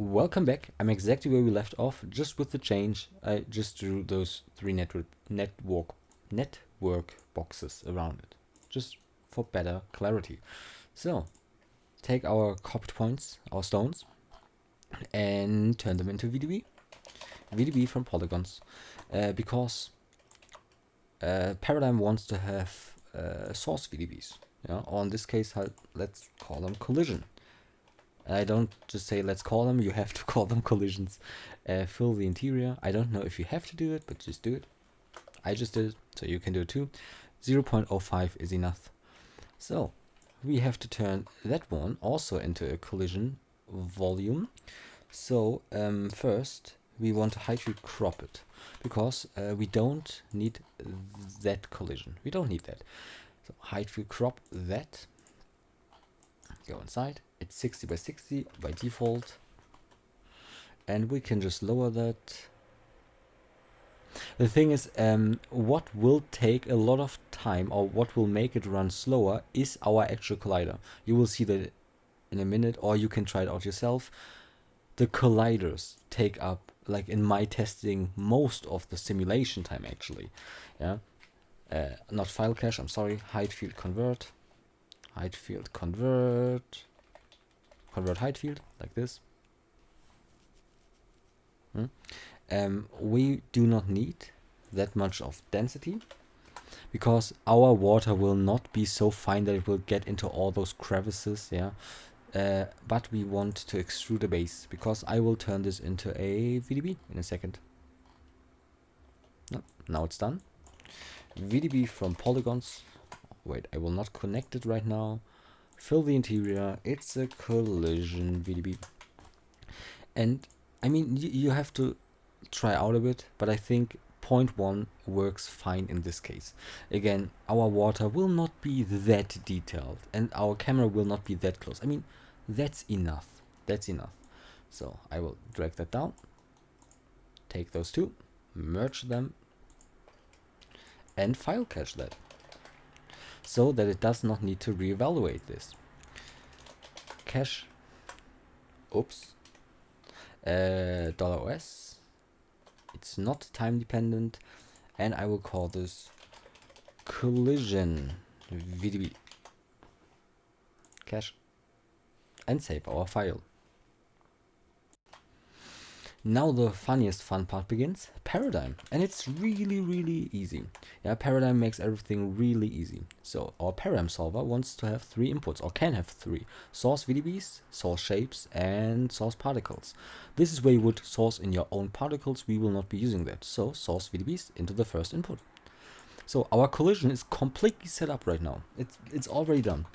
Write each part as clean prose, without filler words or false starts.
Welcome back. I'm exactly where we left off, just with the change. I just drew those three network boxes around it, just for better clarity. So, take our copied points, our stones, and turn them into VDB. VDB from polygons, because Paradigm wants to have source VDBs. Yeah, or in this case, let's call them collision. I don't just say let's call them, you have to call them collisions. Fill the interior. I don't know if you have to do it, but just do it. I just did it, so you can do it too. 0.05 is enough. So we have to turn that one also into a collision volume. So first we want to Heightfield crop it, because we don't need that collision. We don't need that. So Heightfield crop that. Go inside. It's 60 by 60 by default, and we can just lower that. The thing is, what will take a lot of time, or what will make it run slower, is our actual collider. You will see that in a minute, or you can try it out yourself. The colliders take up, like in my testing, most of the simulation time actually. Yeah, not file cache, I'm sorry. Heightfield convert, Heightfield convert Heightfield, like this. We do not need that much of density, because our water will not be so fine that it will get into all those crevices. Yeah, but we want to extrude the base, because I will turn this into a VDB in a second. No, now it's done. VDB from polygons. Wait, I will not connect it right now. Fill the interior. It's a collision VDB. And I mean, you have to try out a bit, but I think 0.1 works fine in this case. Again, our water will not be that detailed, and our camera will not be that close. I mean, that's enough. That's enough. So I will drag that down, take those two, merge them, and file cache that, so that it does not need to reevaluate this. Cache, oops, $OS, it's not time dependent, and I will call this collision VDB. Cache, and save our file. Now the funniest fun part begins, Paradigm, and it's really easy. Yeah, Paradigm makes everything really easy. So our Paradigm solver wants to have three inputs, or can have three: source VDBs, source shapes, and source particles. This is where you would source in your own particles. We will not be using that. So source VDBs into the first input. So our collision is completely set up right now. It's already done.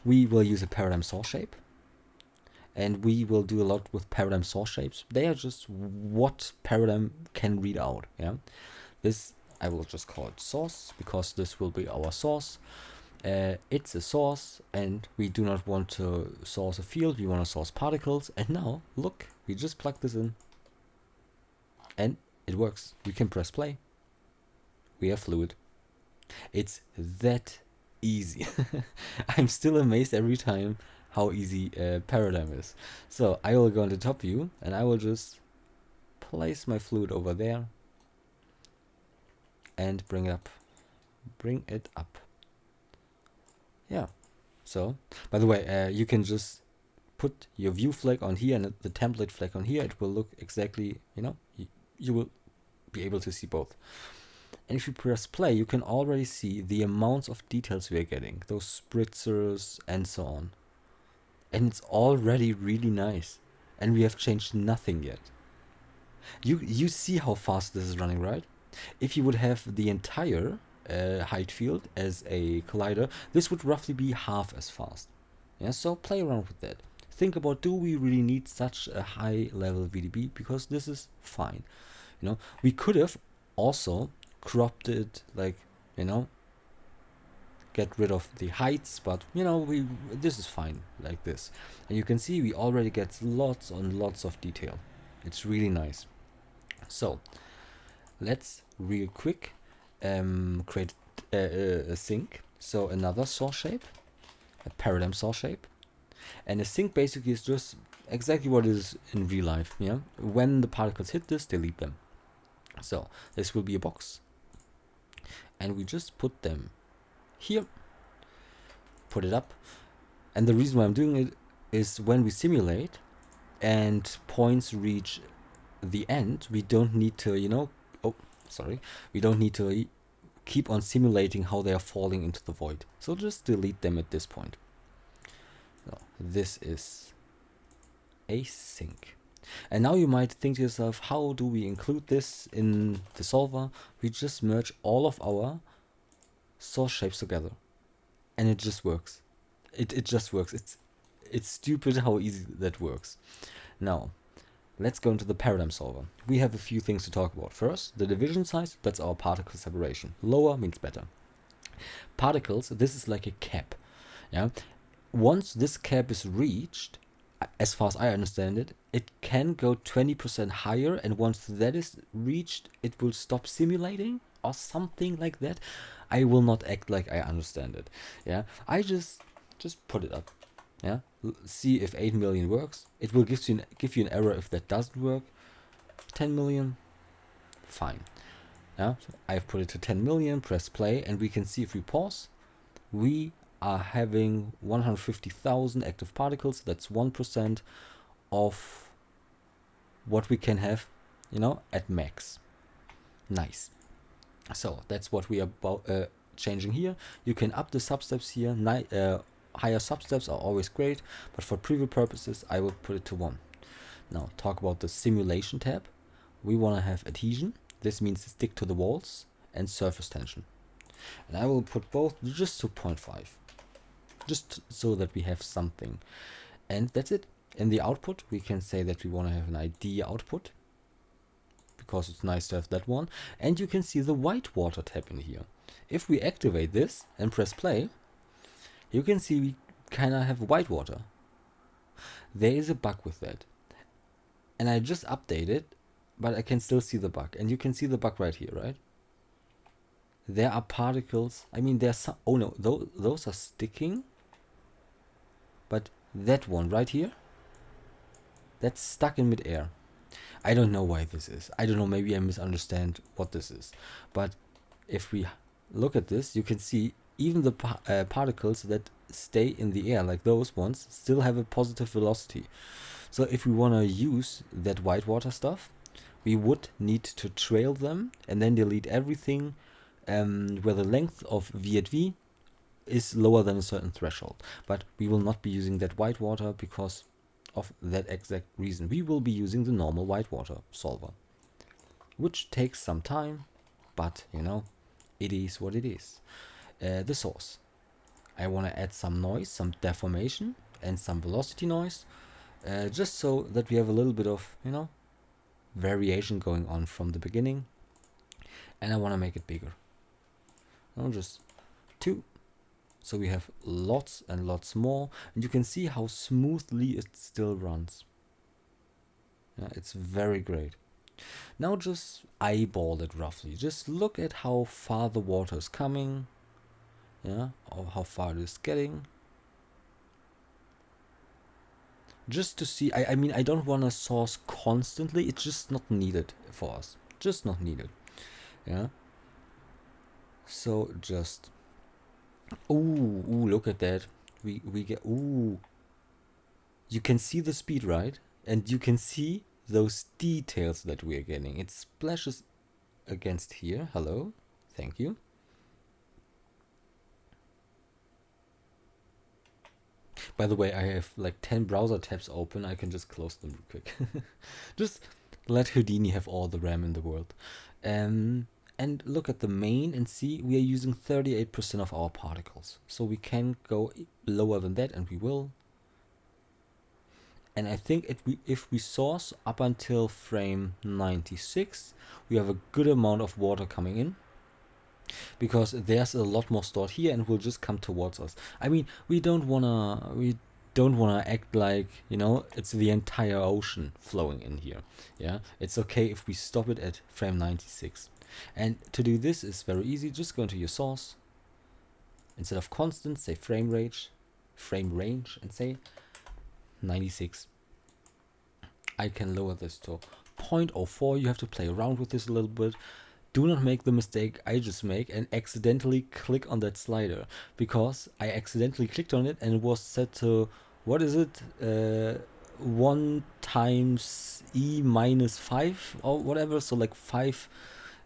We will use a Paradigm source shape, and we will do a lot with Paradigm source shapes. They are just what Paradigm can read out. Yeah, this I will just call it source, because this will be our source. It's a source, and we do not want to source a field. We want to source particles. And now look, we just plug this in, and it works. We can press play. We have fluid. It's that easy. I'm still amazed every time how easy Paradigm is. So I will go into top view, and I will just place my fluid over there and bring it up. Yeah. So by the way, you can just put your view flag on here and the template flag on here. It will look exactly, you will be able to see both. And if you press play, you can already see the amounts of details we are getting, those spritzers and so on. And it's already really nice, and we have changed nothing yet. You see how fast this is running, right? If you would have the entire Heightfield as a collider, this would roughly be half as fast. Yeah, so play around with that. Think about, do we really need such a high level VDB? Because this is fine. We could have also cropped it, like, get rid of the heights, but this is fine like this. And you can see we already get lots and lots of detail. It's really nice. So let's real quick create a sink. So another source shape, a Paradigm source shape, and a sink basically is just exactly what it is in real life. Yeah, when the particles hit this, delete them. So this will be a box, and we just put them here, put it up. And the reason why I'm doing it is when we simulate and points reach the end, we don't need to, you know, oh, sorry, we don't need to keep on simulating how they are falling into the void. So just delete them at this point. So this is async. And now you might think to yourself, how do we include this in the solver? We just merge all of our source shapes together, and it just works. It just works. It's stupid how easy that works. Now, let's go into the paradigm solver. We have a few things to talk about. First, the division size, that's our particle separation. Lower means better. Particles, this is like a cap. Yeah. Once this cap is reached, as far as I understand it, it can go 20% higher, and once that is reached, it will stop simulating or something like that. I will not act like I understand it. Yeah. I just put it up. Yeah, see if 8 million works. It will give you an error if that doesn't work. 10 million, fine. Yeah, I've put it to 10 million, press play, and we can see if we pause, we are having 150,000 active particles. That's 1% of what we can have, you know, at max. Nice. So that's what we are changing here. You can up the substeps here. Higher substeps are always great, but for preview purposes, I will put it to 1. Now, talk about the simulation tab. We want to have adhesion. This means stick to the walls, and surface tension. And I will put both just to 0.5, just so that we have something. And that's it. In the output, we can say that we want to have an ID output, because it's nice to have that one. And you can see the Whitewater tab in here. If we activate this and press play, you can see we kind of have Whitewater. There is a bug with that. And I just updated, but I can still see the bug. And you can see the bug right here, right? There are particles. I mean, there's some. Oh no, those are sticking. But that one right here, that's stuck in midair. I don't know why this is. I don't know, maybe I misunderstand what this is. But if we look at this, you can see even the particles that stay in the air, like those ones, still have a positive velocity. So if we want to use that Whitewater stuff, we would need to trail them and then delete everything where the length of V at V is lower than a certain threshold. But we will not be using that Whitewater because of that exact reason. We will be using the normal Whitewater solver, which takes some time, but you know, it is what it is. The source. I want to add some noise, some deformation, and some velocity noise, just so that we have a little bit of, you know, variation going on from the beginning. And I want to make it bigger. No, just 2. So we have lots and lots more, and you can see how smoothly it still runs. Yeah, it's very great. Now just eyeball it roughly. Just look at how far the water is coming. Yeah, or how far it is getting. Just to see, I mean, I don't want to source constantly. It's just not needed for us. Just not needed. Yeah. So just, ooh, look at that. We get, ooh. You can see the speed, right? And you can see those details that we are getting. It splashes against here. Hello. Thank you. By the way, I have like 10 browser tabs open. I can just close them real quick. Just let Houdini have all the RAM in the world. And look at the main and see we are using 38% of our particles. So we can go lower than that, and we will. And I think if we source up until frame 96, we have a good amount of water coming in, because there's a lot more stored here and will just come towards us. I mean, we don't wanna act like, you know, it's the entire ocean flowing in here. Yeah, it's okay if we stop it at frame 96. And to do this is very easy. Just go into your source. Instead of constant, say frame range, and say 96. I can lower this to 0.04. You have to play around with this a little bit. Do not make the mistake I just make and accidentally click on that slider, because I accidentally clicked on it and it was set to, what is it, 1 times e minus 5 or whatever, so like 5,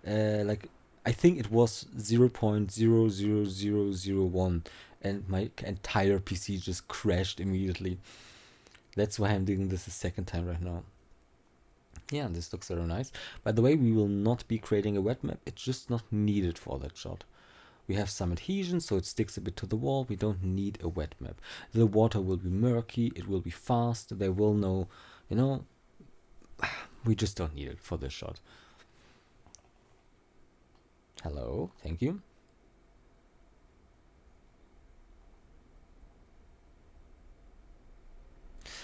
like I think it was 0.00001, and my entire PC just crashed immediately. That's why I'm doing this a second time right now. Yeah, this looks very nice. By the way, we will not be creating a wet map. It's just not needed for that shot. We have some adhesion, so it sticks a bit to the wall. We don't need a wet map. The water will be murky. It will be fast. They will know, you know, we just don't need it for this shot. Hello, thank you.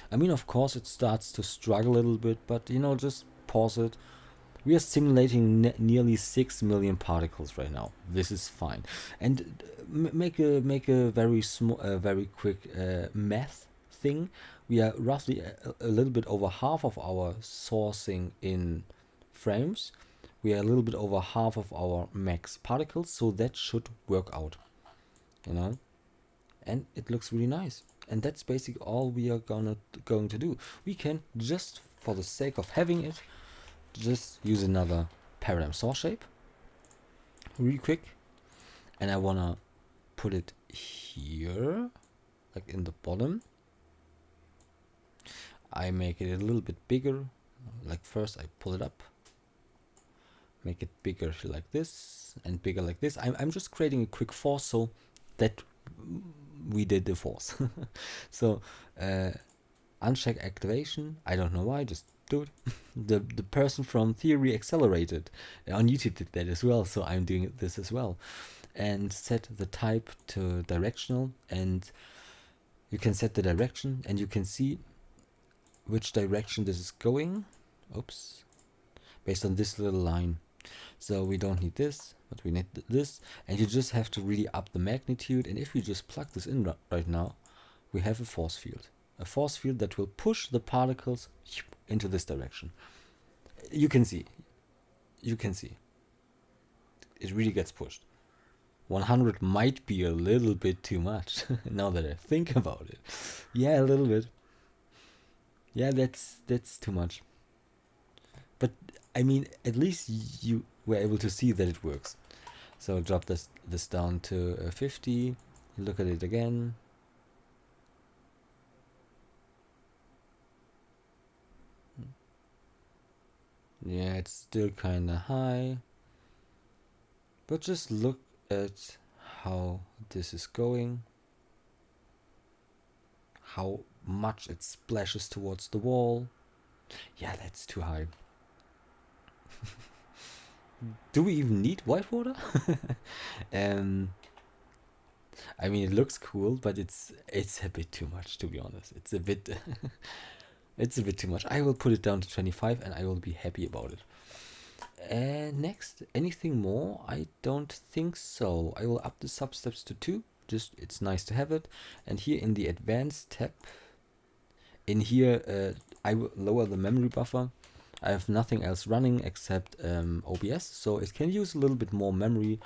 I mean, of course, it starts to struggle a little bit, but you know, just pause it. We are simulating nearly 6 million particles right now. This is fine. And make a very small, very quick math thing. We are roughly a little bit over half of our sourcing in frames. We are a little bit over half of our max particles, so that should work out, you know. And it looks really nice. And that's basically all we are going to do. We can, just for the sake of having it, just use another paradigm source shape really quick, and I want to put it here, like in the bottom. I make it a little bit bigger. Like first I pull it up, make it bigger like this and bigger like this. I'm just creating a quick force so that we did the force. So uncheck activation. I don't know why, just do it. The person from Theory Accelerated on YouTube did that as well, so I'm doing this as well. And set the type to directional, and you can set the direction and you can see which direction this is going. Oops. Based on this little line. So we don't need this, but we need this, and you just have to really up the magnitude. And if we just plug this in right now, we have a force field. A force field that will push the particles into this direction. You can see. It really gets pushed. 100 might be a little bit too much, now that I think about it. Yeah, a little bit. Yeah, that's too much. But I mean, at least you were able to see that it works. So drop this down to 50. Look at it again. Yeah, it's still kind of high. But just look at how this is going. How much it splashes towards the wall. Yeah, that's too high. Do we even need Whitewater? I mean, it looks cool, but it's a bit too much, to be honest. It's a bit it's a bit too much. I will put it down to 25 and I will be happy about it. And next, anything more? I don't think so. I will up the substeps to 2. Just, it's nice to have it. And here in the advanced tab, in here, I will lower the memory buffer. I have nothing else running except OBS, so it can use a little bit more memory.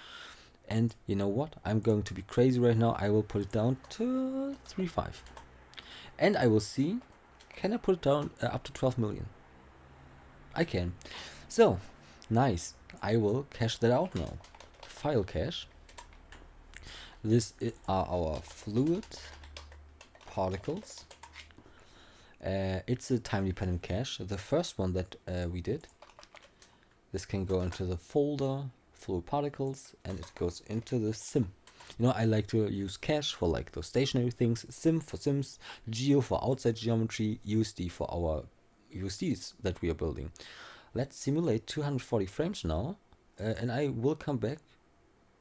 And you know what? I'm going to be crazy right now. I will put it down to 3.5. And I will see, can I put it down up to 12 million? I can. So, nice. I will cache that out now. File cache. This are our fluid particles. It's a time-dependent cache. The first one that we did, this can go into the folder fluid particles, and it goes into the sim. You know, I like to use cache for like those stationary things, sim for sims, geo for outside geometry, USD for our USDs that we are building. Let's simulate 240 frames now, and I will come back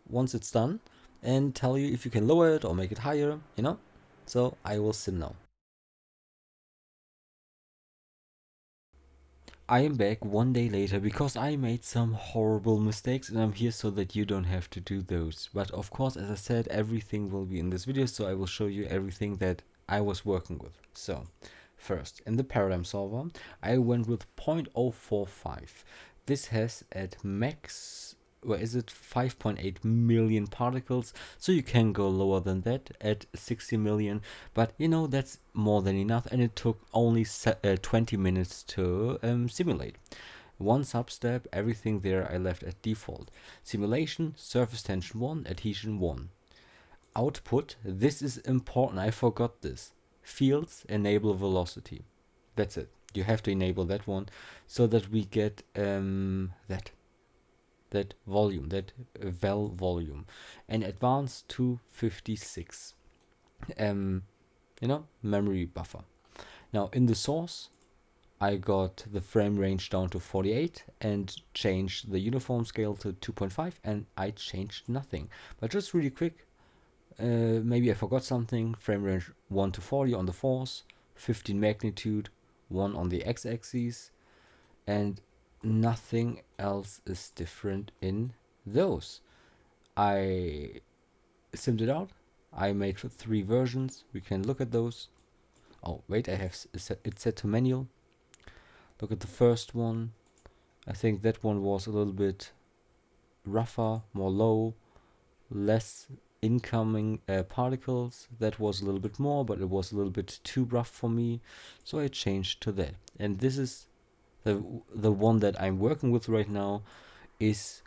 once it's done and tell you if you can lower it or make it higher, you know. So I will sim now. I am back 1 day later because I made some horrible mistakes, and I'm here so that you don't have to do those. But of course, as I said, everything will be in this video, so I will show you everything that I was working with. So, First, in the paradigm solver, I went with 0.045. This has at max, where is it, 5.8 million particles, so you can go lower than that at 60 million, but you know, that's more than enough, and it took only 20 minutes to simulate. One substep, everything there I left at default. Simulation, surface tension 1, adhesion 1. Output, this is important, I forgot this. Fields enable velocity. That's it. You have to enable that one so that we get that volume, that val volume. And advanced 256. You know, memory buffer. Now in the source, I got the frame range down to 48 and changed the uniform scale to 2.5, and I changed nothing. But just really quick, maybe I forgot something. Frame range 1 to 40 on the force, 15 magnitude, 1 on the x-axis, and nothing else is different in those. I simmed it out. I made 3 versions. We can look at those. Oh wait, I have it set to manual. Look at the first one. I think that one was a little bit rougher, more low, less incoming particles. That was a little bit more, but it was a little bit too rough for me, so I changed to that. And this is the one that I'm working with right now, is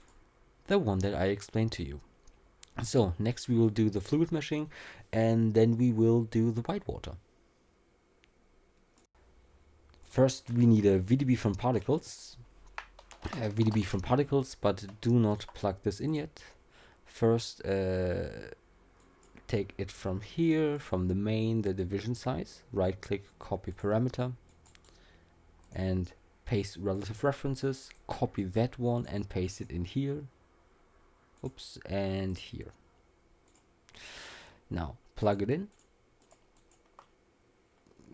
the one that I explained to you. So next we will do the fluid meshing, and then we will do the Whitewater. First we need a VDB from particles. VDB from particles, but do not plug this in yet. First take it from here, from the main, the division size, right click, copy parameter, and paste relative references, copy that one and paste it in here. Oops, and here. Now plug it in.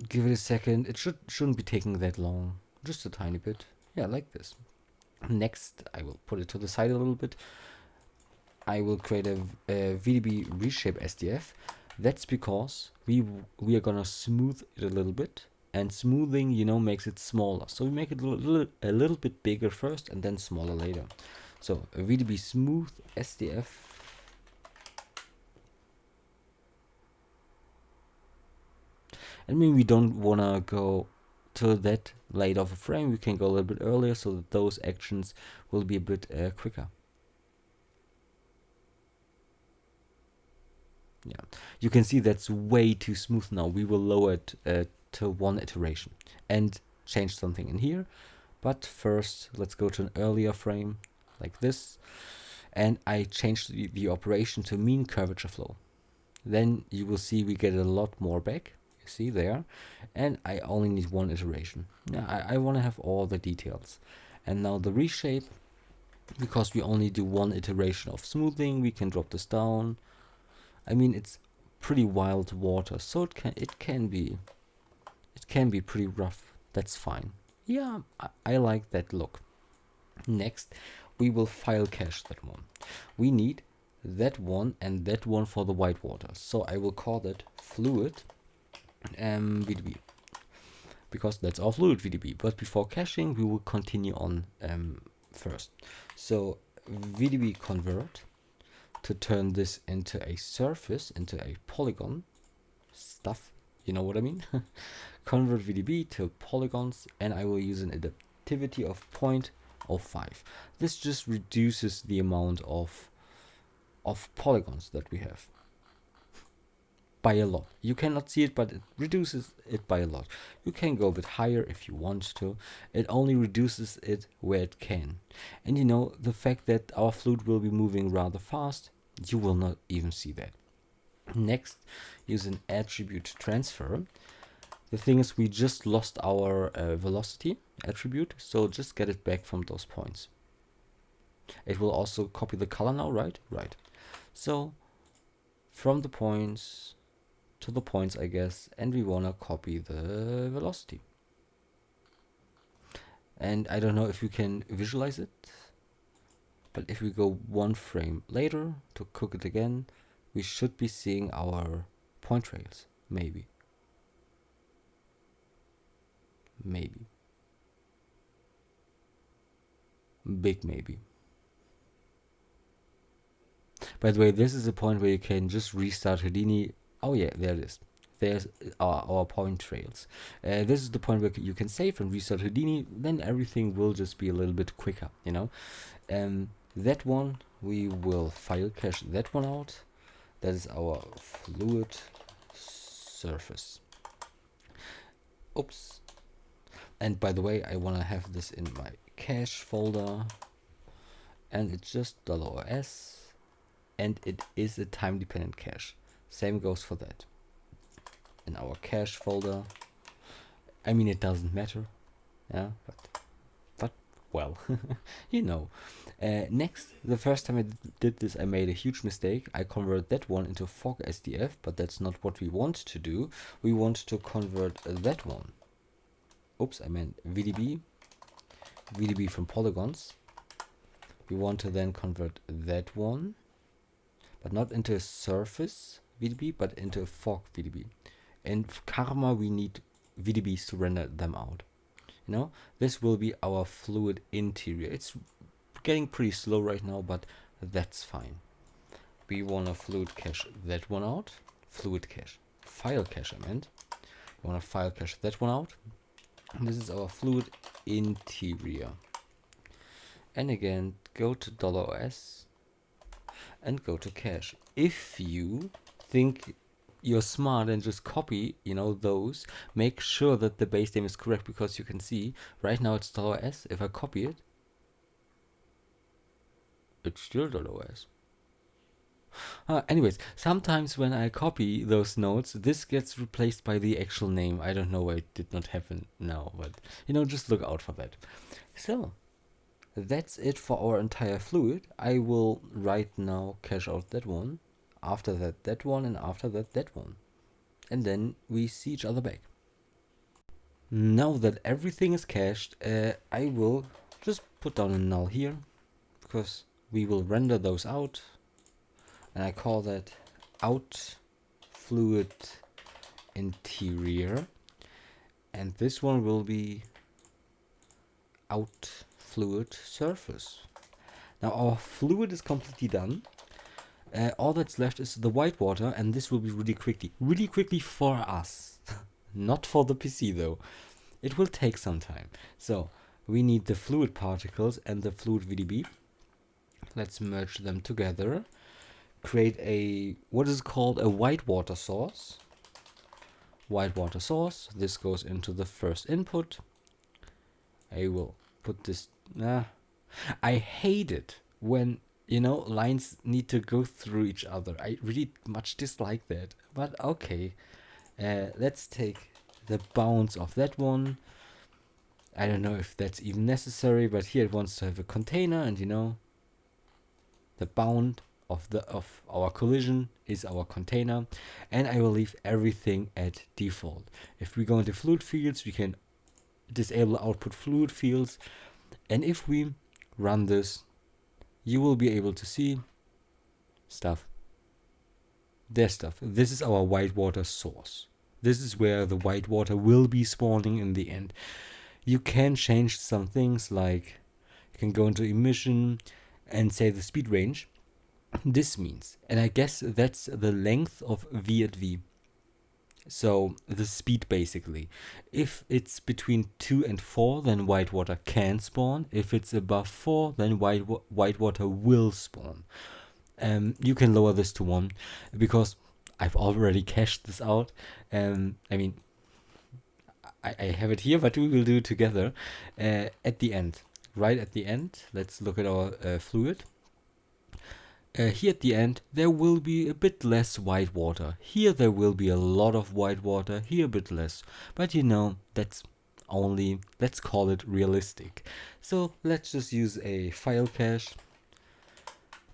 Give it a second. It shouldn't be taking that long, just a tiny bit. Yeah, like this. Next, I will put it to the side a little bit. I will create a VDB reshape SDF. That's because we are gonna smooth it a little bit, and smoothing, you know, makes it smaller. So we make it a little bit bigger first and then smaller later. So a VDB smooth SDF. I mean, we don't wanna go to that late of a frame. We can go a little bit earlier so that those actions will be a bit quicker. Yeah, you can see that's way too smooth now. We will lower it to 1 iteration and change something in here. But first, let's go to an earlier frame like this. And I changed the operation to mean curvature flow. Then you will see we get a lot more back. You see there. And I only need 1 iteration. Yeah, I want to have all the details. And now the reshape, because we only do 1 iteration of smoothing, we can drop this down. I mean, it's pretty wild water, so it can be pretty rough. That's fine. Yeah, I like that look. Next, we will file cache that one. We need that one and that one for the Whitewater. So I will call that fluid VDB, because that's our fluid VDB. But before caching, we will continue on first. So VDB convert to turn this into a surface, into a polygon stuff. You know what I mean? Convert VDB to polygons, and I will use an adaptivity of 0.05. This just reduces the amount of polygons that we have by a lot. You cannot see it, but it reduces it by a lot. You can go a bit higher if you want to. It only reduces it where it can. And you know, the fact that our fluid will be moving rather fast, you will not even see that. Next, use an attribute transfer. The thing is, we just lost our velocity attribute, so just get it back from those points. It will also copy the color now, right? Right. So from the points to the points, I guess, and we wanna copy the velocity. And I don't know if you can visualize it, but if we go 1 frame later to cook it again, we should be seeing our point trails, maybe. Maybe. Big maybe. By the way, this is a point where you can just restart Houdini. Oh yeah, there it is. There's our point trails. This is the point where you can save and restart Houdini. Then everything will just be a little bit quicker, you know. That one, we will file cache that one out. That is our fluid surface. Oops. And by the way, I want to have this in my cache folder. And it's just $os. And it is a time-dependent cache. Same goes for that. In our cache folder. I mean, it doesn't matter. Yeah, but well, you know. Next, the first time I did this, I made a huge mistake. I converted that one into fog SDF, but that's not what we want to do. We want to convert that one. Oops, I meant VDB. VDB from polygons. We want to then convert that one, but not into a surface VDB, but into a fog VDB. And for Karma, we need VDBs to render them out. You know, this will be our fluid interior. It's getting pretty slow right now, but that's fine. We want to fluid cache that one out. Fluid cache. File cache, I meant. We want to file cache that one out. And this is our fluid interior. And again, go to $os and go to cache. If you think you're smart and just copy, you know, those, make sure that the base name is correct, because you can see right now it's $os. If I copy it, it's still $os. Anyways, sometimes when I copy those nodes, this gets replaced by the actual name. I don't know why it did not happen now, but you know, just look out for that. So that's it for our entire fluid. I will right now cache out that one, after that one, and after that one. And then we see each other back. Now that everything is cached, I will just put down a null here, because we will render those out. And I call that out fluid interior. And this one will be out fluid surface. Now our fluid is completely done. All that's left is the Whitewater, and this will be really quickly for us. Not for the PC though. It will take some time. So we need the fluid particles and the fluid VDB. Let's merge them together. Create a, what is called a Whitewater source. Whitewater source. This goes into the first input. I will put this. I hate it when, you know, lines need to go through each other. I really much dislike that. But okay. Let's take the bounds of that one. I don't know if that's even necessary, but here it wants to have a container, and you know, the bound of our collision is our container, and I will leave everything at default. If we go into fluid fields, we can disable output fluid fields, and if we run this, you will be able to see stuff. There's stuff. This is our Whitewater source. This is where the Whitewater will be spawning in the end. You can change some things, like you can go into emission and say the speed range. This means, and I guess that's the length of V at V. So the speed basically. If it's between 2 and 4, then Whitewater can spawn. If it's above 4, then Whitewater will spawn. You can lower this to 1, because I've already cached this out. I mean, I have it here, but we will do it together at the end. Right at the end, let's look at our fluid. Here at the end, there will be a bit less Whitewater. Here there will be a lot of Whitewater, here a bit less. But you know, that's only, let's call it realistic. So let's just use a file cache.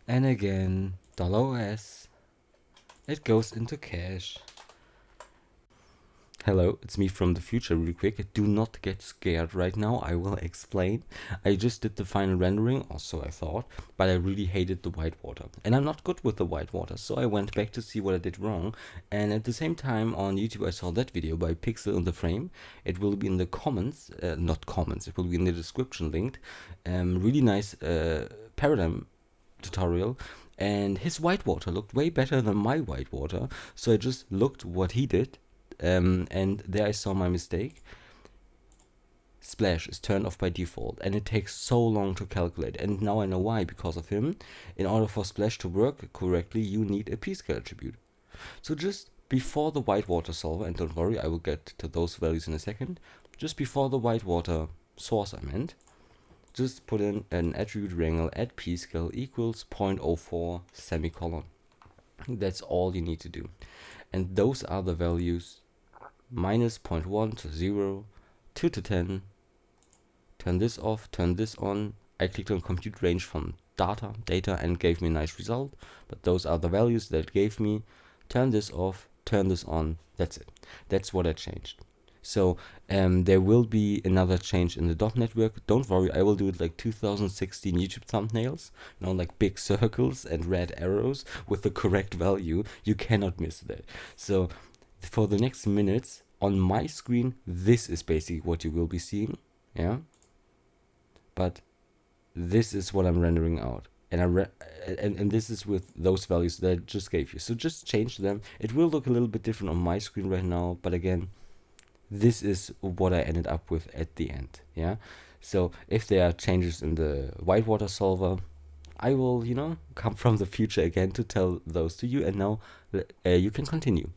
And again, $os. It goes into cache. Hello, it's me from the future real quick. Do not get scared right now, I will explain. I just did the final rendering, or so I thought, but I really hated the Whitewater. And I'm not good with the Whitewater, so I went back to see what I did wrong. And at the same time on YouTube I saw that video by Pixel in the Frame. It will be in the comments, not comments, it will be in the description linked. Really nice paradigm tutorial. And his Whitewater looked way better than my Whitewater, so I just looked what he did. And there I saw my mistake. Splash is turned off by default, and it takes so long to calculate, and now I know why. Because of him, in order for splash to work correctly, you need a p-scale attribute. So just before the Whitewater solver, and don't worry, I will get to those values in a second, just before the Whitewater source I meant, just put in an attribute wrangle at p-scale equals 0.04 semicolon. That's all you need to do, and those are the values: minus 0.1 to 0, 2 to 10, turn this off, turn this on. I clicked on compute range from data and gave me a nice result, but those are the values that gave me. Turn this off, turn this on, that's it. That's what I changed. So there will be another change in the dot network. Don't worry, I will do it like 2016 YouTube thumbnails, you know, like big circles and red arrows with the correct value. You cannot miss that. So for the next minutes on my screen, this is basically what you will be seeing, yeah. But this is what I'm rendering out, and and this is with those values that I just gave you. So just change them. It will look a little bit different on my screen right now, but again, this is what I ended up with at the end, yeah. So if there are changes in the Whitewater solver, I will, you know, come from the future again to tell those to you, and now you can continue.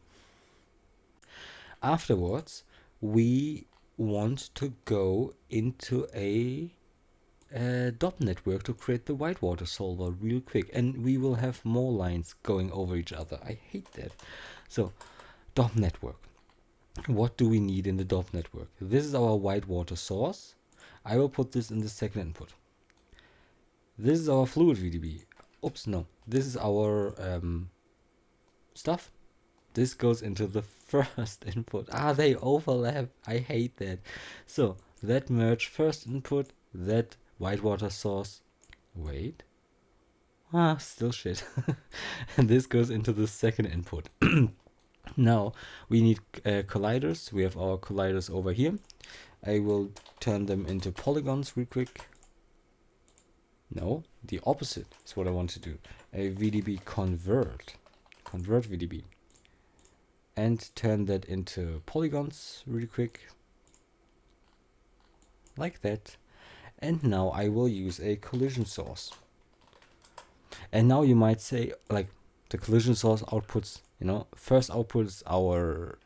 Afterwards, we want to go into a dot network to create the Whitewater solver real quick, and we will have more lines going over each other. I hate that. So, dot network. What do we need in the dot network? This is our Whitewater source. I will put this in the second input. This is our fluid VDB. Oops, no. This is our stuff. This goes into the first input. They overlap. I hate that. So that merge first input, that Whitewater source. Wait. Still shit. And this goes into the second input. Now we need colliders. We have our colliders over here. I will turn them into polygons real quick. No, the opposite is what I want to do. A VDB convert VDB. And turn that into polygons really quick, like that. And now I will use a collision source. And now you might say, like, the collision source outputs, you know, first output is our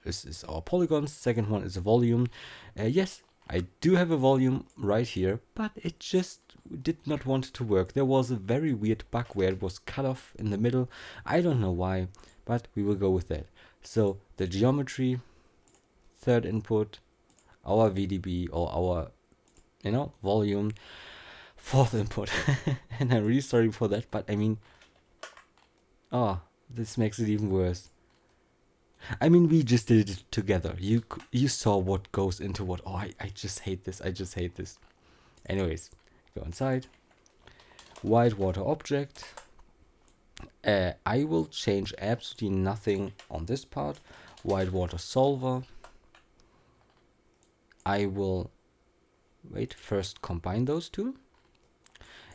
polygons, second one is a volume. Yes, I do have a volume right here, but it just did not want to work. There was a very weird bug where it was cut off in the middle. I don't know why, but we will go with that. So the geometry, third input, our VDB or our, you know, volume, fourth input. And I'm really sorry for that, but I mean, this makes it even worse. I mean, we just did it together. You saw what goes into what. I just hate this. I just hate this. Anyways, go inside. Whitewater object. I will change absolutely nothing on this part. Whitewater solver. I will first combine those two.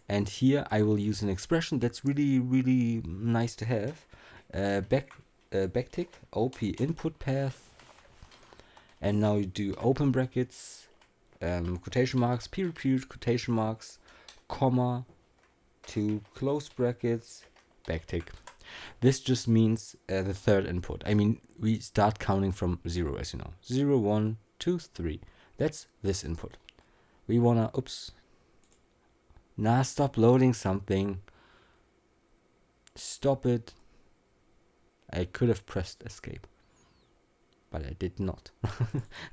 And here I will use an expression that's really, really nice to have. Backtick, OP input path. And now you do open brackets, quotation marks, period, quotation marks, comma, to close brackets, backtick. This just means the third input. I mean, we start counting from 0, as you know. 0, 1, 2, 3. That's this input. We wanna, stop loading something. Stop it. I could have pressed escape, but I did not.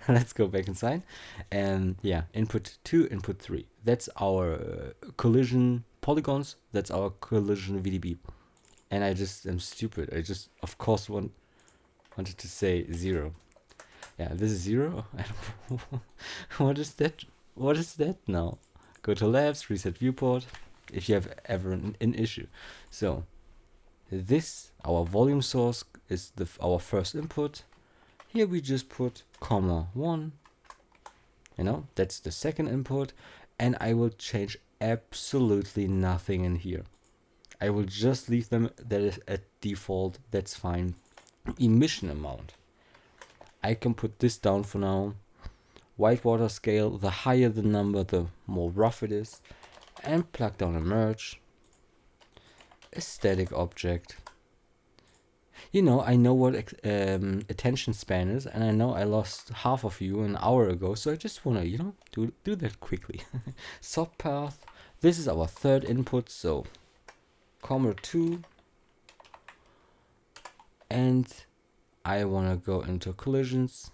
Let's go back inside. And yeah, input 2, input 3. That's our collision polygons. That's our collision VDB. And I just am stupid. I just, of course, wanted to say 0. Yeah, this is 0. What is that? What is that now? Go to labs, reset viewport, if you have ever an issue. So this, our volume source, is our first input. Here we just put comma 1. You know, that's the second input. And I will change absolutely nothing in here. I will just leave them that is at default. That's fine. Emission amount. I can put this down for now. Whitewater scale, the higher the number, the more rough it is. And plug down a merge. A static object. You know, I know what attention span is, and I know I lost half of you an hour ago, so I just want to, you know, do that quickly. Subpath. This is our third input, so comma 2. And I want to go into collisions,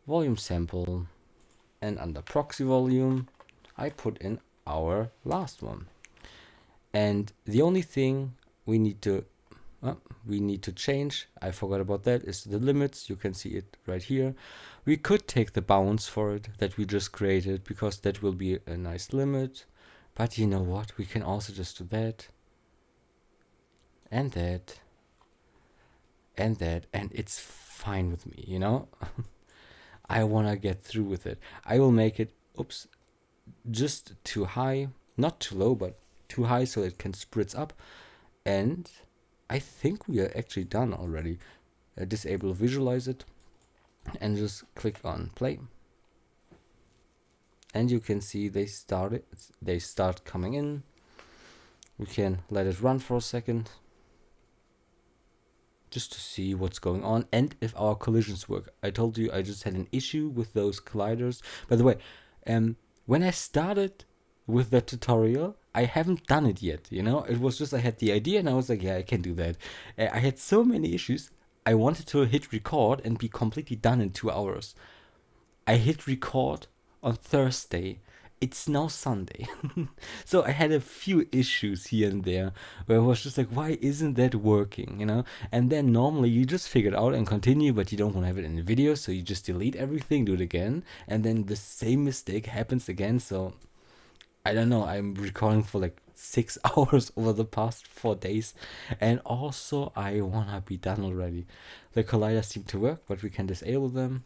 volume sample, and under proxy volume, I put in our last one. And the only thing we need to change, I forgot about that, is the limits. You can see it right here. We could take the bounds for it that we just created, because that will be a nice limit. But you know what? We can also just do that. And that. And that. And it's fine with me, you know? I want to get through with it. I will make it, just too high. Not too low, but too high so it can spritz up. And I think we are actually done already. Disable visualize it and just click on play. And you can see they start coming in. We can let it run for a second just to see what's going on and if our collisions work. I told you I just had an issue with those colliders. By the way, when I started with that tutorial, I haven't done it yet, you know? It was just I had the idea and I was like, yeah, I can do that. I had so many issues. I wanted to hit record and be completely done in 2 hours. I hit record on Thursday. It's now Sunday. So I had a few issues here and there where I was just like, why isn't that working, you know? And then normally you just figure it out and continue, but you don't want to have it in the video, so you just delete everything, do it again, and then the same mistake happens again. So I don't know, I'm recording for like 6 hours over the past 4 days, and also I wanna be done already. The colliders seem to work, but we can disable them.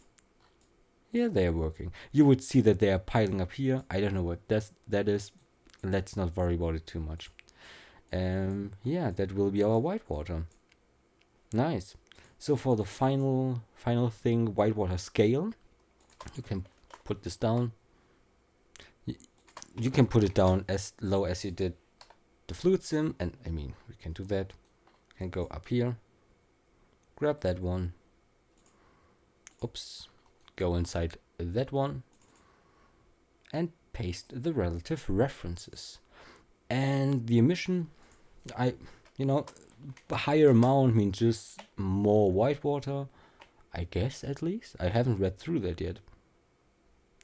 Yeah, they are working. You would see that they are piling up here. I don't know what that is. Let's not worry about it too much. Yeah, that will be our Whitewater. Nice. So for the final thing, Whitewater scale, you can put this down. You can put it down as low as you did the fluid sim, and I mean, we can do that. Can go up here, grab that one. Go inside that one and paste the relative references. And the emission, higher amount means just more Whitewater, I guess, at least. I haven't read through that yet.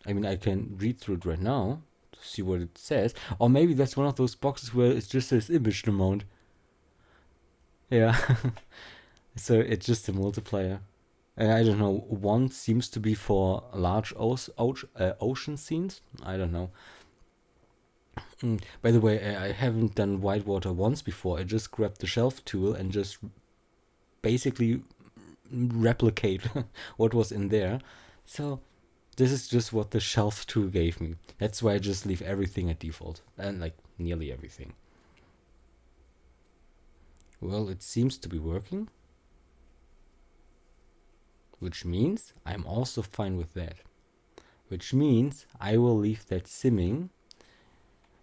I mean, I can read through it right now to see what it says. Or maybe that's one of those boxes where it just says image amount. Yeah. So it's just a multiplier. I don't know. 1 seems to be for large ocean scenes. I don't know. By the way, I haven't done Whitewater once before. I just grabbed the shelf tool and just basically replicate what was in there. So this is just what the shelf tool gave me. That's why I just leave everything at default. And like nearly everything. Well, it seems to be working. Which means I'm also fine with that. Which means I will leave that simming.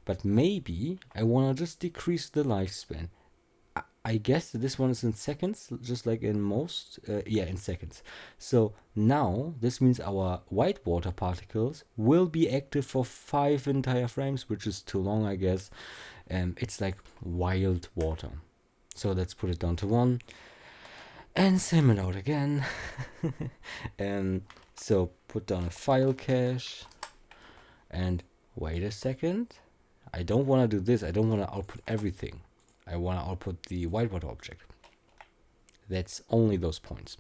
But maybe I want to just decrease the lifespan. I guess this one is in seconds, just like in most. Yeah, in seconds. So now this means our Whitewater particles will be active for 5 entire frames, which is too long, I guess. It's like wild water. So let's put it down to 1. And sim it out again. So put down a file cache. And wait a second. I don't want to do this. I don't want to output everything. I want to output the Whitewater object. That's only those points.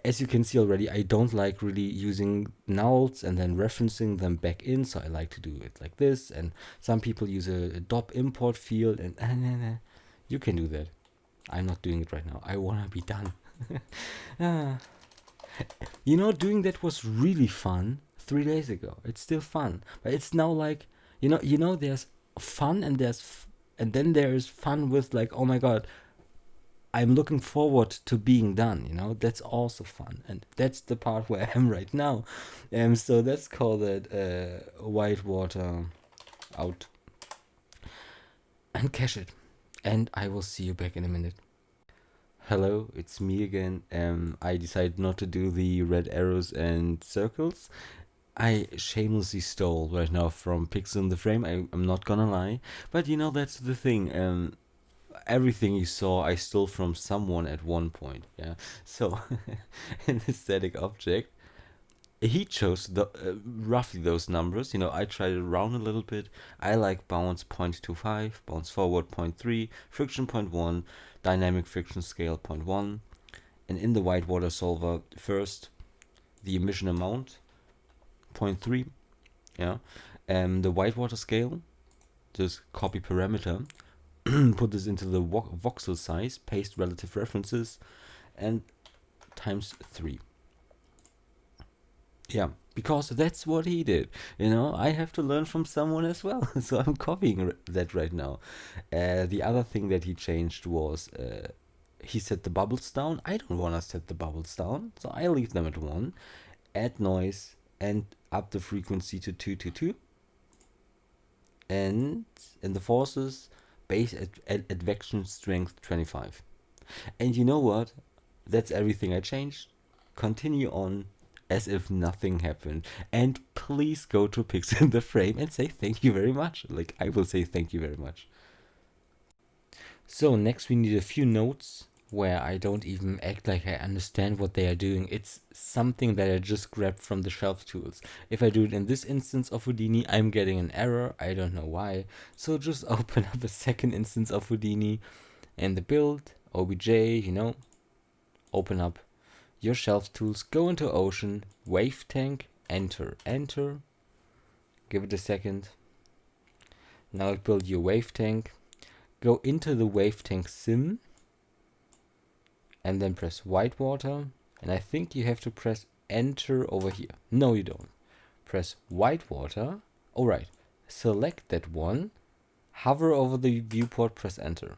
As you can see already, I don't like really using nulls and then referencing them back in, so I like to do it like this. And some people use a DOP import field, and you can do that. I'm not doing it right now. I wanna be done. You know, doing that was really fun 3 days ago. It's still fun, but it's now like, there's fun and and then there is fun with like, oh my god, I'm looking forward to being done. That's also fun, and that's the part where I am right now. So let's call that Whitewater out and cache it, and I will see you back in a minute. Hello, it's me again. I decided not to do the red arrows and circles. I shamelessly stole right now from Pixel in the Frame. I'm not gonna lie, but that's the thing. Everything you saw, I stole from someone at one point. Yeah. So, in the static object, he chose roughly those numbers. I tried it around a little bit. I like bounce 0.25, bounce forward 0.3, friction 0.1, dynamic friction scale 0.1, and in the Whitewater solver, first the emission amount 0.3. Yeah. The Whitewater scale, just copy parameter, put this into the voxel size, paste relative references, and times 3. Yeah, because that's what he did. I have to learn from someone as well, so I'm copying that right now. The other thing that he changed was he set the bubbles down. I don't want to set the bubbles down, so I leave them at 1. Add noise and up the frequency to 222. And in the forces, base advection strength 25. And you know what? That's everything I changed. Continue on as if nothing happened. And please go to Pixel in the Frame and say thank you very much. Like, I will say thank you very much. So next we need a few notes where I don't even act like I understand what they are doing. It's something that I just grabbed from the shelf tools. If I do it in this instance of Houdini, I'm getting an error. I don't know why. So just open up a second instance of Houdini and the build, obj, open up your shelf tools, go into Ocean, Wave Tank, enter, give it a second. Now build your Wave Tank, go into the Wave Tank sim, and then press Whitewater, and I think you have to press enter over here. No, you don't. Press Whitewater. Alright, select that one, hover over the viewport, press enter.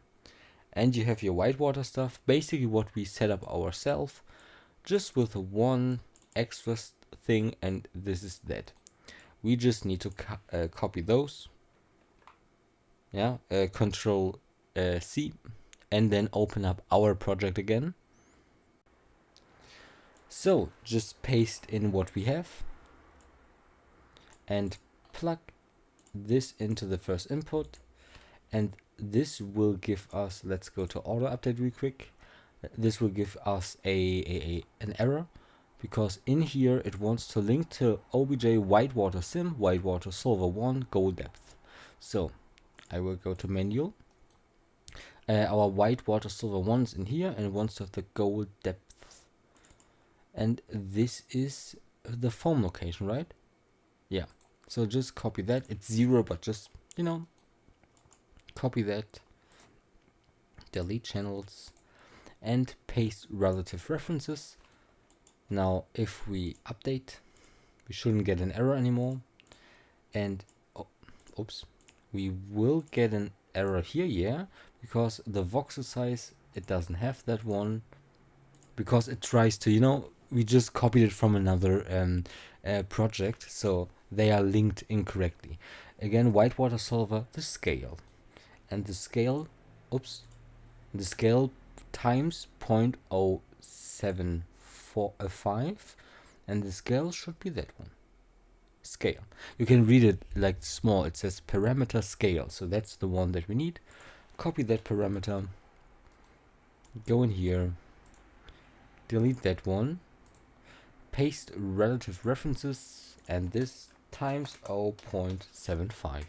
And you have your Whitewater stuff, basically what we set up ourselves, just with one extra thing, and this is that. We just need to copy those. Yeah, Control C, and then open up our project again. So just paste in what we have and plug this into the first input, and this will give us, let's go to auto update real quick. This will give us an error because in here it wants to link to obj Whitewater sim, Whitewater solver 1 goal depth. So I will go to manual. Our Whitewater solver 1 is in here and it wants to have the goal depth. And this is the foam location, right? Yeah. So just copy that. It's 0, but just, copy that. Delete channels. And paste relative references. Now, if we update, we shouldn't get an error anymore. And, oops, we will get an error here, yeah, because the voxel size, it doesn't have that one, because it tries to, we just copied it from another project, so they are linked incorrectly. Again, Whitewater solver, the scale, and the scale, the scale times 0.0745, and the scale should be that one. Scale. You can read it like small. It says parameter scale, so that's the one that we need. Copy that parameter, go in here, delete that one, paste relative references, and this times 0.75.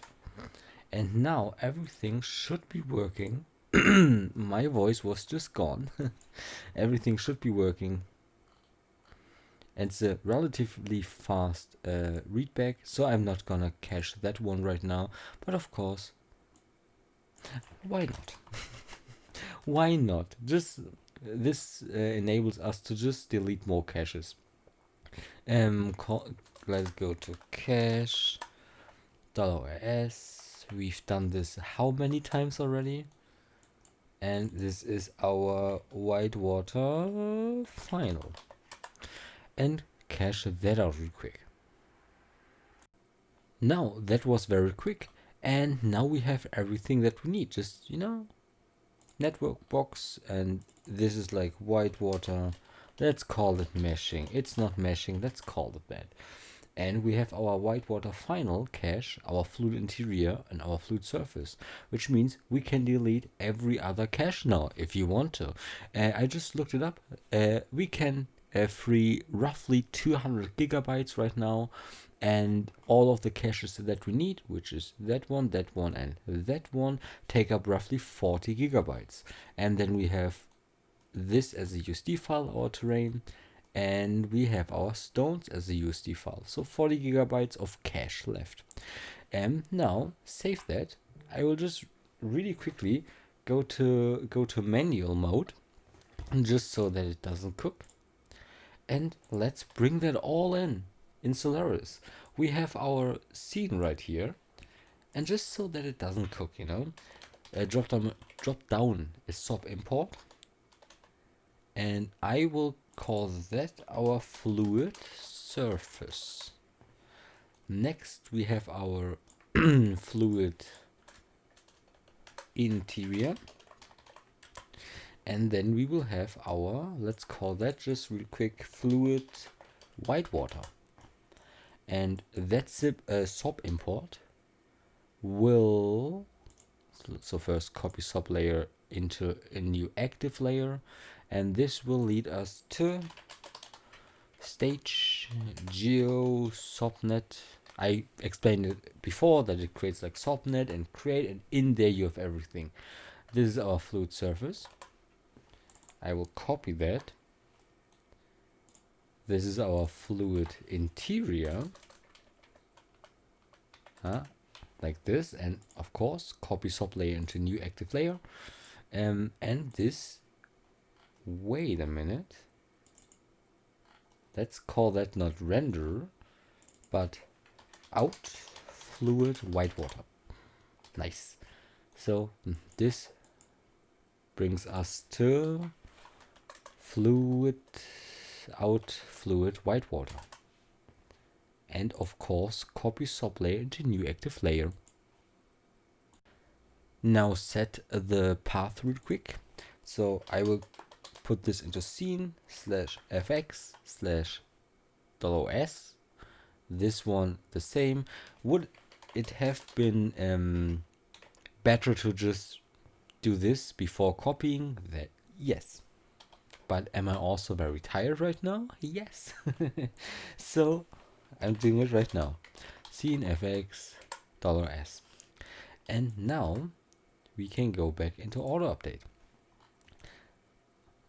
And now everything should be working. My voice was just gone. Everything should be working and it's a relatively fast readback, so I'm not gonna cache that one right now, but of course, why not? Why not? Just this enables us to just delete more caches. Let's go to cache $s. We've done this how many times already? And this is our Whitewater final. And cache that out real quick. Now that was very quick, and now we have everything that we need. Just, you know, network box, and this is like Whitewater. Let's call it meshing. It's not meshing, let's call it that. And we have our Whitewater final cache, our fluid interior, and our fluid surface, which means we can delete every other cache now if you want to. I just looked it up. We can free roughly 200 gigabytes right now, and all of the caches that we need, which is that one, and that one, take up roughly 40 gigabytes. And then we have this as a USD file, our terrain, and we have our stones as a USD file. So 40 gigabytes of cache left. And now save that. I will just really quickly go to manual mode, just so that it doesn't cook. And let's bring that all in Solaris. We have our scene right here, and just so that it doesn't cook, you know, drop down is SOP import, and I will call that our fluid surface. Next we have our fluid interior, and then we will have our, let's call that just real quick, fluid Whitewater. And that SOP import will, so first copy SOP layer into a new active layer, and this will lead us to stage geo subnet. I explained it before that it creates like subnet and create, and in there you have everything. This is our fluid surface. I will copy that. This is our fluid interior, like this, and of course copy SOP layer into new active layer, and this, wait a minute, let's call that not render but out fluid Whitewater. Nice. So this brings us to fluid Whitewater, and of course copy SOP layer into new active layer. Now set the path real quick. So I will put this into scene /fx/.os. This one the same. Would it have been better to just do this before copying that? Yes. But am I also very tired right now? Yes. So I'm doing it right now. Scene fx$s. And now we can go back into auto update.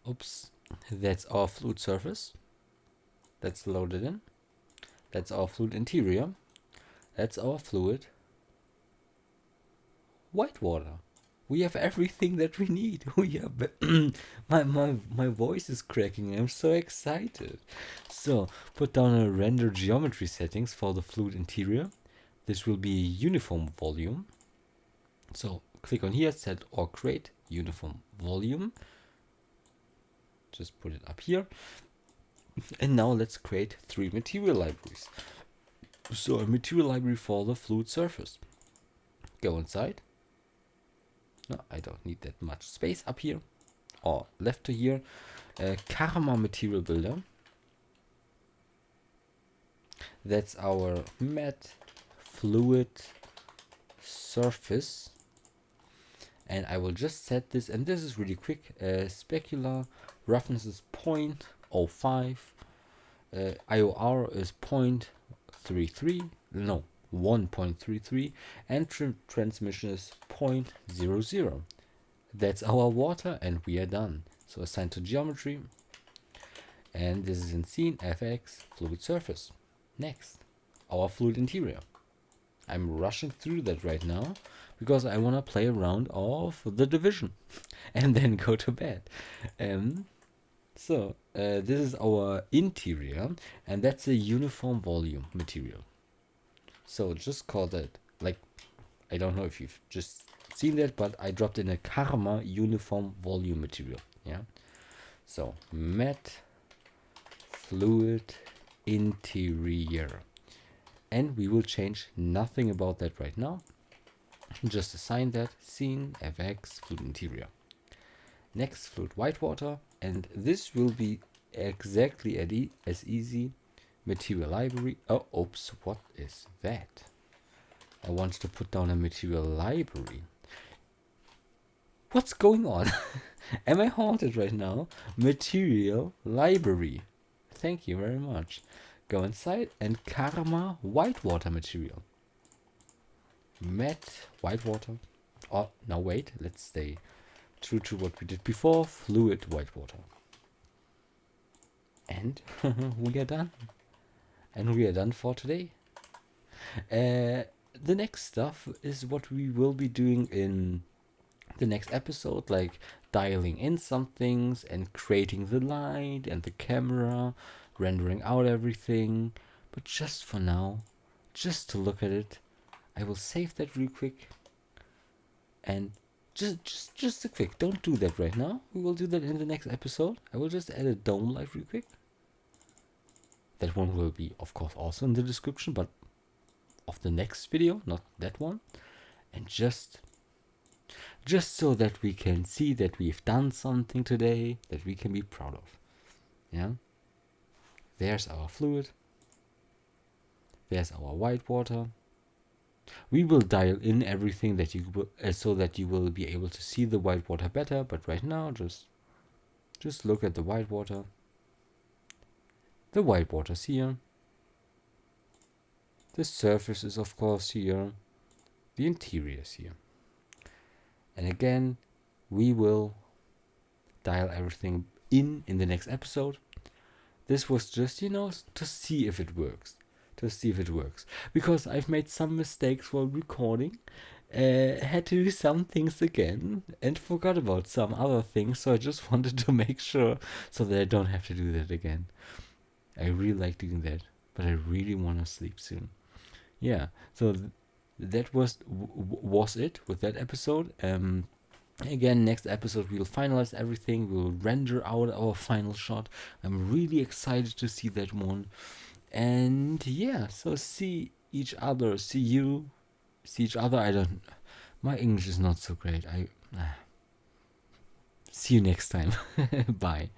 Oops, that's our fluid surface. That's loaded in. That's our fluid interior. That's our fluid Whitewater. We have everything that we need. We have my voice is cracking. I'm so excited. So put down a render geometry settings for the fluid interior. This will be a uniform volume. So click on here, set or create uniform volume. Just put it up here. And now let's create 3 material libraries. So a material library for the fluid surface. Go inside. No, I don't need that much space up here or left to here. Karma material builder. That's our matte fluid surface. And I will just set this, and this is really quick. Specular roughness is 0.05. IOR is 0.33. No, 1.33, and transmission is 0.00. That's our water, and we are done. So assign to geometry. And this is in scene, FX, fluid surface. Next, our fluid interior. I'm rushing through that right now because I want to play a round of the division and then go to bed. This is our interior, and that's a uniform volume material. So just call that, like, I don't know if you've just seen that, but I dropped in a Karma uniform volume material. Yeah. So matte fluid interior. And we will change nothing about that right now. Just assign that scene fx fluid interior. Next, fluid whitewater, and this will be exactly as easy. Material library. Oh, oops, what is that? I want to put down a material library. What's going on? Am I haunted right now? Material library. Thank you very much. Go inside and Karma whitewater material. Matte whitewater. Oh, now wait, let's stay true to what we did before. Fluid whitewater. And we are done. And we are done for today. The next stuff is what we will be doing in the next episode, like dialing in some things and creating the light and the camera, rendering out everything. But just for now, just to look at it, I will save that real quick. And just a quick, don't do that right now. We will do that in the next episode. I will just add a dome light real quick. That one will be, of course, also in the description, but of the next video, not that one. And just so that we can see that we've done something today that we can be proud of. Yeah. There's our fluid. There's our whitewater. We will dial in everything that you will, so that you will be able to see the whitewater better. But right now, just look at the whitewater. The whitewater's here. The surface is of course here. The interior is here. And again, we will dial everything in the next episode. This was just, to see if it works. Because I've made some mistakes while recording. Had to do some things again and forgot about some other things. So I just wanted to make sure so that I don't have to do that again. I really like doing that, but I really want to sleep soon. Yeah, so that was it with that episode. Again, next episode we'll finalize everything. We'll render out our final shot. I'm really excited to see that one. And yeah, so see each other. See each other. My English is not so great. See you next time. Bye.